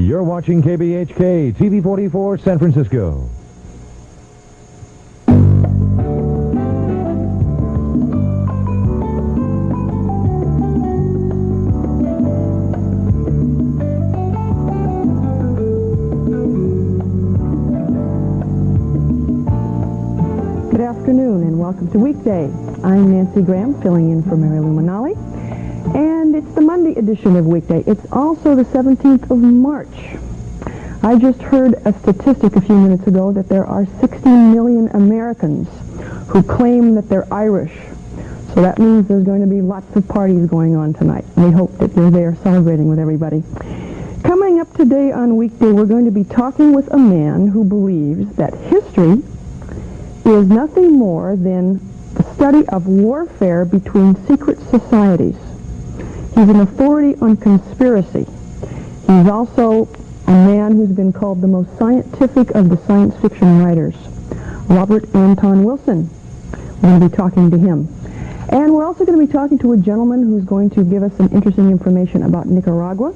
You're watching KBHK, TV 44, San Francisco. Good afternoon and welcome to Weekday. I'm Nancy Graham, filling in for Mary Lou Manali. And it's the Monday edition of Weekday. It's also the 17th of March. I just heard a statistic a few minutes ago that there are 60 million Americans who claim that they're Irish. So that means there's going to be lots of parties going on tonight. We hope that you're there celebrating with everybody. Coming up today on Weekday, we're going to be talking with a man who believes that history is nothing more than the study of warfare between secret societies. He's an authority on conspiracy. He's also a man who's been called the most scientific of the science fiction writers, Robert Anton Wilson. We're going to be talking to him. And we're also going to be talking to a gentleman who's going to give us some interesting information about Nicaragua.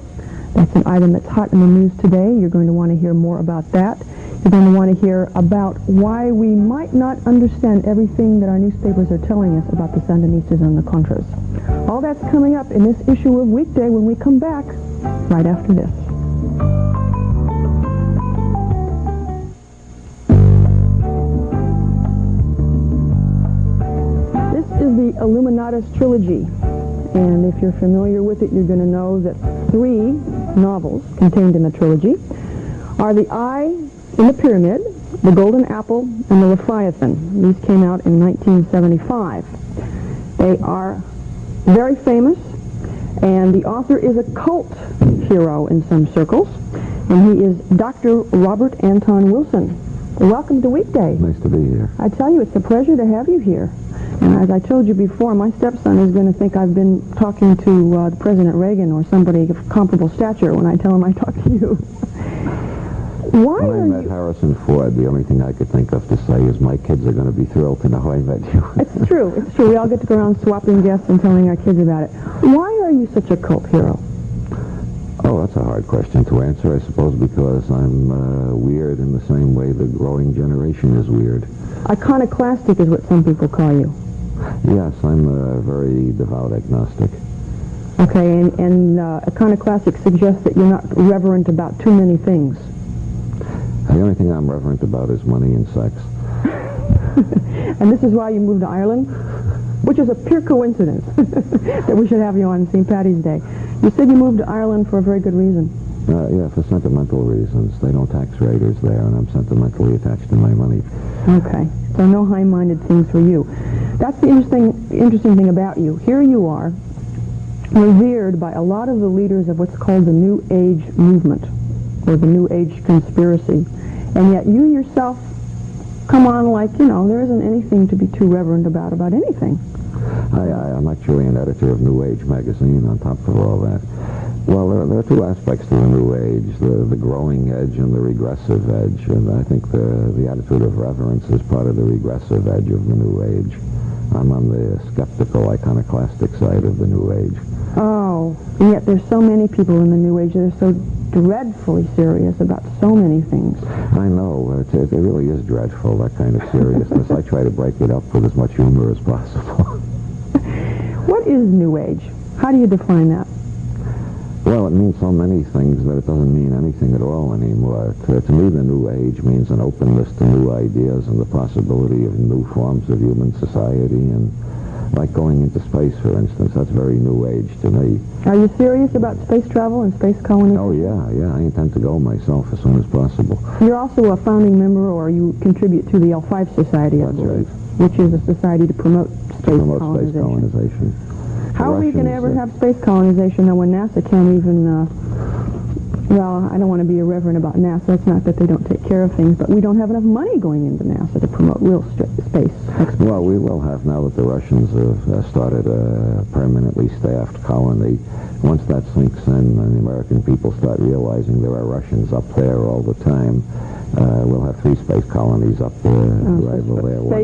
That's an item that's hot in the news today. You're going to want to hear more about that. You're going to want to hear about why we might not understand everything that our newspapers are telling us about the Sandinistas and the Contras. All that's coming up in this issue of Weekday when we come back right after this. This is the Illuminatus trilogy, and if you're familiar with it, you're going to know that 3 novels contained in the trilogy are The Eye in the Pyramid, The Golden Apple, and The Leviathan. These came out in 1975. They are very famous, and the author is a cult hero in some circles, and he is Dr. Robert Anton Wilson. Welcome to Weekday. Nice to be here. I tell you, it's a pleasure to have you here. And as I told you before, my stepson is going to think I've been talking to President Reagan or somebody of comparable stature when I tell him I talk to you. When I met Harrison Ford, the only thing I could think of to say is my kids are going to be thrilled to know I met you. It's true. It's true. We all get to go around swapping guests and telling our kids about it. Why are you such a cult hero? Oh, that's a hard question to answer, I suppose, because I'm weird in the same way the growing generation is weird. Iconoclastic is what some people call you. Yes, I'm a very devout agnostic. Okay, and iconoclastic suggests that you're not reverent about too many things. The only thing I'm reverent about is money and sex. And this is why you moved to Ireland? Which is a pure coincidence that we should have you on St. Paddy's Day. You said you moved to Ireland for a very good reason. Yeah, for sentimental reasons. They don't tax raiders there, and I'm sentimentally attached to my money. Okay, so no high-minded things for you. That's the interesting thing about you. Here you are, revered by a lot of the leaders of what's called the New Age movement, or the New Age conspiracy. And yet you yourself come on like, there isn't anything to be too reverent about anything. I'm actually an editor of New Age magazine on top of all that. Well, there are 2 aspects to the New Age, the growing edge and the regressive edge. And I think the attitude of reverence is part of the regressive edge of the New Age. I'm on the skeptical, iconoclastic side of the New Age. Oh, and yet there's so many people in the New Age that are so dreadfully serious about so many things. I know. It really is dreadful, that kind of seriousness. I try to break it up with as much humor as possible. What is New Age? How do you define that? Well, it means so many things that it doesn't mean anything at all anymore. To me, the New Age means an openness to new ideas and the possibility of new forms of human society, and like going into space, for instance. That's very New Age to me. Are you serious about space travel and space colonization? Oh, yeah. I intend to go myself as soon as possible. You're also a founding member, or you contribute to the L5 Society, I believe, which is a society to promote space colonization. How are we going to ever have space colonization, though, when NASA can't even, well, I don't want to be irreverent about NASA. It's not that they don't take care of things, but we don't have enough money going into NASA to promote real space exploration. Well, we will have now that the Russians have started a permanently staffed colony. Once that sinks in and the American people start realizing there are Russians up there all the time, we'll have 3 space colonies up there.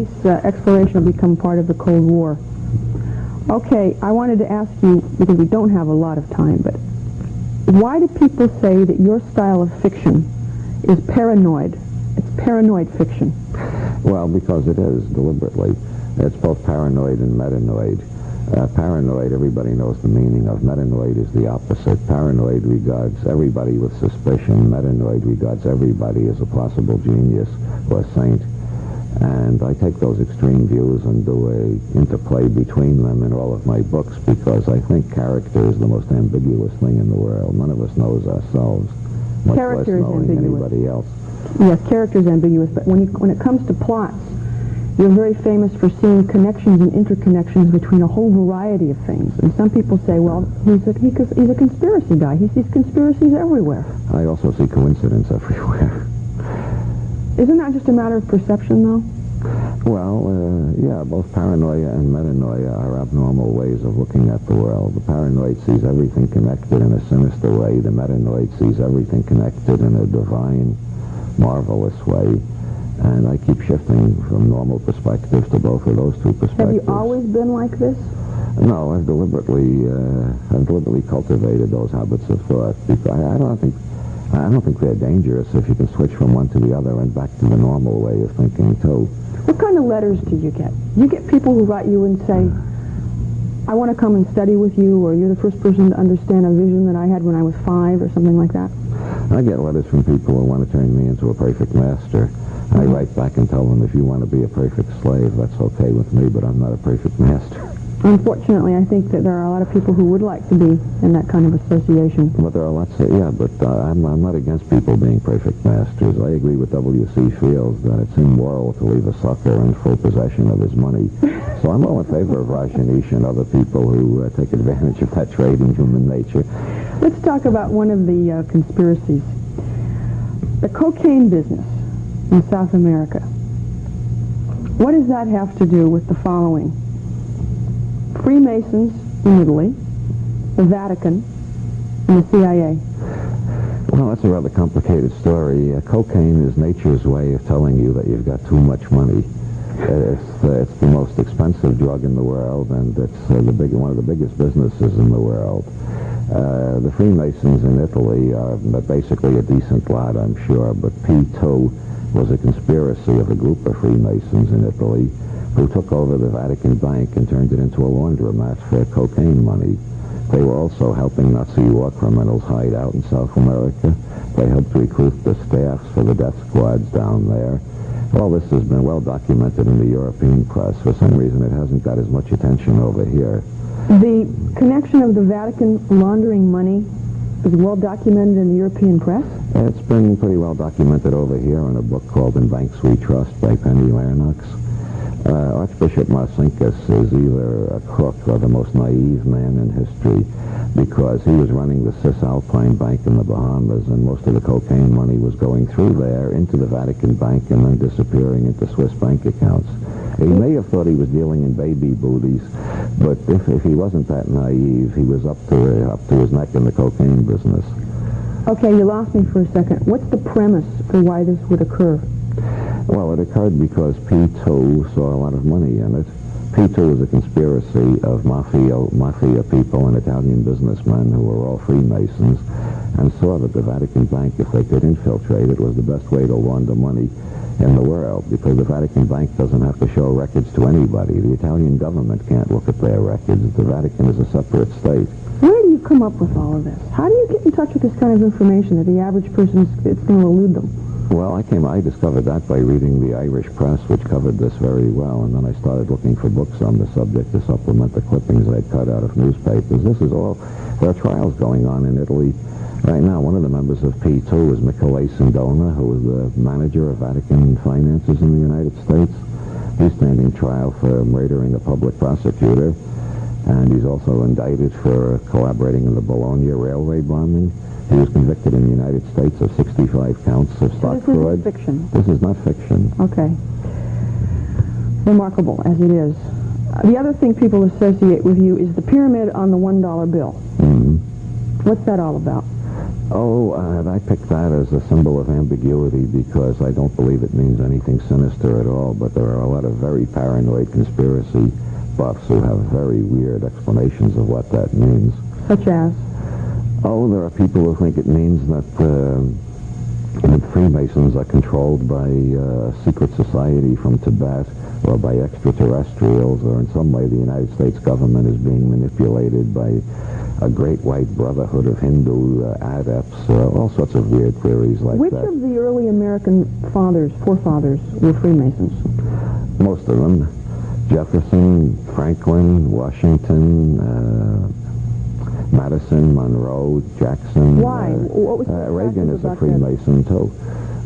Space exploration will become part of the Cold War. Okay, I wanted to ask you, because we don't have a lot of time, but why do people say that your style of fiction is paranoid? It's paranoid fiction. Well, because it is, deliberately. It's both paranoid and metanoid. Paranoid, everybody knows the meaning of. Metanoid is the opposite. Paranoid regards everybody with suspicion. Metanoid regards everybody as a possible genius or saint. And I take those extreme views and do a interplay between them in all of my books because I think character is the most ambiguous thing in the world. None of us knows ourselves, much less knowing anybody else. Yes, character is ambiguous, but when it comes to plots, you're very famous for seeing connections and interconnections between a whole variety of things. And some people say, well, he's a conspiracy guy. He sees conspiracies everywhere. I also see coincidence everywhere. Isn't that just a matter of perception, though? Well, yeah, both paranoia and metanoia are abnormal ways of looking at the world. The paranoid sees everything connected in a sinister way. The metanoid sees everything connected in a divine, marvelous way. And I keep shifting from normal perspectives to both of those two perspectives. Have you always been like this? No, I've deliberately cultivated those habits of thought. Because I don't think they're dangerous if you can switch from one to the other and back to the normal way of thinking too. What kind of letters do you get? You get people who write you and say, I want to come and study with you, or you're the first person to understand a vision that I had when I was 5, or something like that? I get letters from people who want to turn me into a perfect master. I write back and tell them, if you want to be a perfect slave, that's okay with me, but I'm not a perfect master. Unfortunately, I think that there are a lot of people who would like to be in that kind of association. But there are lots of, I'm not against people being perfect masters. I agree with W.C. Fields that it's immoral to leave a sucker in full possession of his money. So I'm all in favor of Rajneesh and other people who take advantage of that trait in human nature. Let's talk about one of the conspiracies. The cocaine business in South America. What does that have to do with the following? Freemasons in Italy, the Vatican, and the CIA. Well, that's a rather complicated story. Cocaine is nature's way of telling you that you've got too much money. It's the most expensive drug in the world, and it's one of the biggest businesses in the world. The Freemasons in Italy are basically a decent lot, I'm sure, but P2 was a conspiracy of a group of Freemasons in Italy who took over the Vatican Bank and turned it into a laundromat for cocaine money. They were also helping Nazi war criminals hide out in South America. They helped recruit the staffs for the death squads down there. All this has been well documented in the European press. For some reason, it hasn't got as much attention over here. The connection of the Vatican laundering money is well documented in the European press? It's been pretty well documented over here in a book called In Banks We Trust by Penny Lennox. Archbishop Marcinkus is either a crook or the most naive man in history, because he was running the Cisalpine Bank in the Bahamas, and most of the cocaine money was going through there into the Vatican Bank and then disappearing into Swiss bank accounts. He may have thought he was dealing in baby booties, but if he wasn't that naive, he was up to his neck in the cocaine business. Okay, you lost me for a second. What's the premise for why this would occur? Well, it occurred because P2 saw a lot of money in it. P2 was a conspiracy of mafia people and Italian businessmen who were all Freemasons, and saw that the Vatican Bank, if they could infiltrate it, was the best way to launder money in the world, because the Vatican Bank doesn't have to show records to anybody. The Italian government can't look at their records. The Vatican is a separate state. Where do you come up with all of this? How do you get in touch with this kind of information that the average person is going to elude them? Well, I discovered that by reading the Irish press, which covered this very well, and then I started looking for books on the subject to supplement the clippings I'd cut out of newspapers. There are trials going on in Italy right now. One of the members of P2 is Michele Sindona, who was the manager of Vatican finances in the United States. He's standing trial for murdering a public prosecutor, and he's also indicted for collaborating in the Bologna railway bombing. He was convicted in the United States of 65 counts of stock fraud. This is fiction. This is not fiction. Okay. Remarkable, as it is. The other thing people associate with you is the pyramid on the $1 bill. Mm-hmm. What's that all about? I picked that as a symbol of ambiguity because I don't believe it means anything sinister at all, but there are a lot of very paranoid conspiracy buffs who have very weird explanations of what that means. Such as? Oh, there are people who think it means that Freemasons are controlled by a secret society from Tibet or by extraterrestrials, or in some way the United States government is being manipulated by a great white brotherhood of Hindu adepts, all sorts of weird theories like Which that. of the early American forefathers, were Freemasons? Most of them. Jefferson, Franklin, Washington, Madison, Monroe, Jackson. Why? What was so Reagan attractive is a about Freemason, too.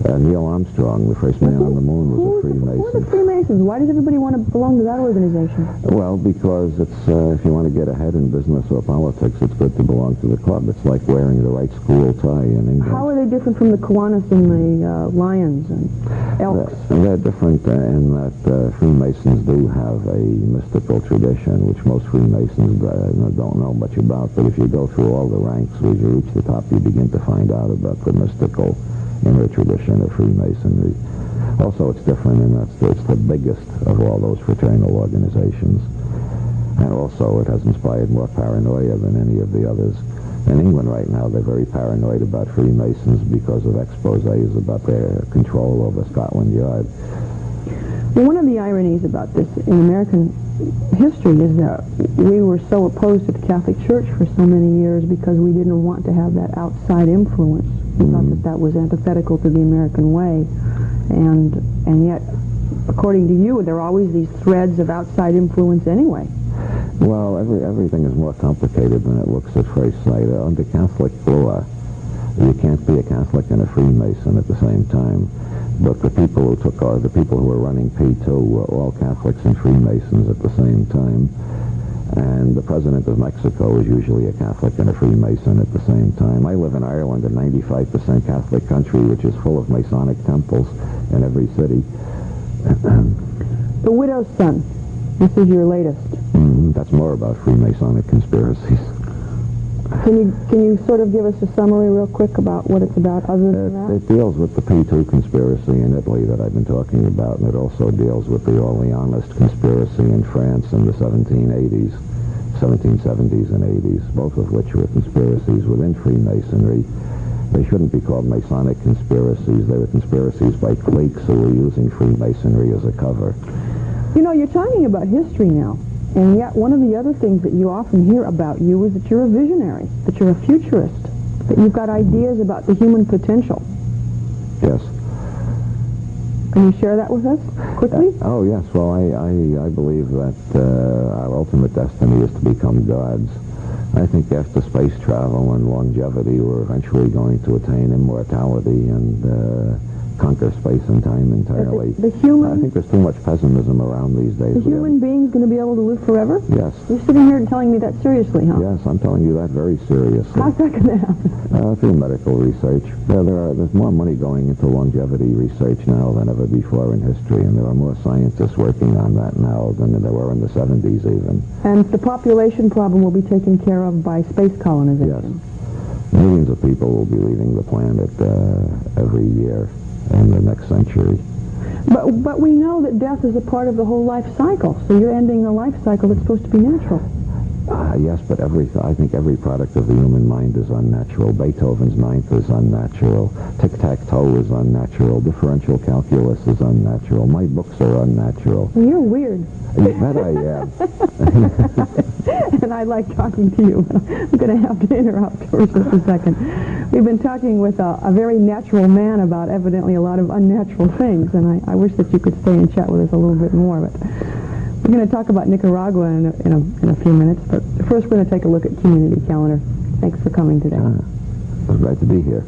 Neil Armstrong, the first man on the moon, was a Who are Freemason. the Freemasons? Why does everybody want to belong to that organization? Well, because it's if you want to get ahead in business or politics, it's good to belong to the club. It's like wearing the right school tie in England. How are they different from the Kiwanis and the Lions and Elks? They're different in that Freemasons do have a mystical tradition, which most Freemasons don't know much about. But if you go through all the ranks, as you reach the top, you begin to find out about the mystical inner tradition of Freemasonry. Also, it's different in that it's the biggest of all those fraternal organizations. And also, it has inspired more paranoia than any of the others. In England right now, they're very paranoid about Freemasons because of exposés about their control over Scotland Yard. Well, one of the ironies about this in American history is that we were so opposed to the Catholic Church for so many years because we didn't want to have that outside influence. We thought that that was antithetical to the American way. And yet, according to you, there are always these threads of outside influence anyway. Well, everything is more complicated than it looks at first sight. Under Catholic law, you can't be a Catholic and a Freemason at the same time. But the people who were running P2 were all Catholics and Freemasons at the same time. And the president of Mexico is usually a Catholic and a Freemason at the same time. I live in Ireland, a 95% Catholic country, which is full of Masonic temples in every city. The Widow's Son. This is your latest. That's more about Freemasonic conspiracies. Can you sort of give us a summary real quick about what it's about other than that? It deals with the P2 conspiracy in Italy that I've been talking about, and it also deals with the Orleanist conspiracy in France in the 1770s and 80s, both of which were conspiracies within Freemasonry. They shouldn't be called Masonic conspiracies. They were conspiracies by cliques who were using Freemasonry as a cover. You know, you're talking about history now. And yet one of the other things that you often hear about you is that you're a visionary, that you're a futurist, that you've got ideas about the human potential. Yes. Can you share that with us quickly? Oh, yes. Well, I believe that our ultimate destiny is to become gods. I think after space travel and longevity, we're eventually going to attain immortality and conquer space and time entirely. The human... I think there's too much pessimism around these days. The human being's going to be able to live forever? Yes. You're sitting here and telling me that seriously, huh? Yes, I'm telling you that very seriously. How's that going to happen? Through medical research. There's more money going into longevity research now than ever before in history, and there are more scientists working on that now than there were in the 70s even. And the population problem will be taken care of by space colonization? Yes. Millions of people will be leaving the planet every year in the next century. But we know that death is a part of the whole life cycle, so you're ending a life cycle that's supposed to be natural. Yes, but I think every product of the human mind is unnatural. Beethoven's Ninth is unnatural. Tic-tac-toe is unnatural. Differential calculus is unnatural. My books are unnatural. Well, you're weird. You bet I am. And I like talking to you. I'm going to have to interrupt for just a second. We've been talking with a very natural man about evidently a lot of unnatural things, and I wish that you could stay and chat with us a little bit more. But we're going to talk about Nicaragua in a few minutes, but first we're going to take a look at Community Calendar. Thanks for coming today. It's glad to be here.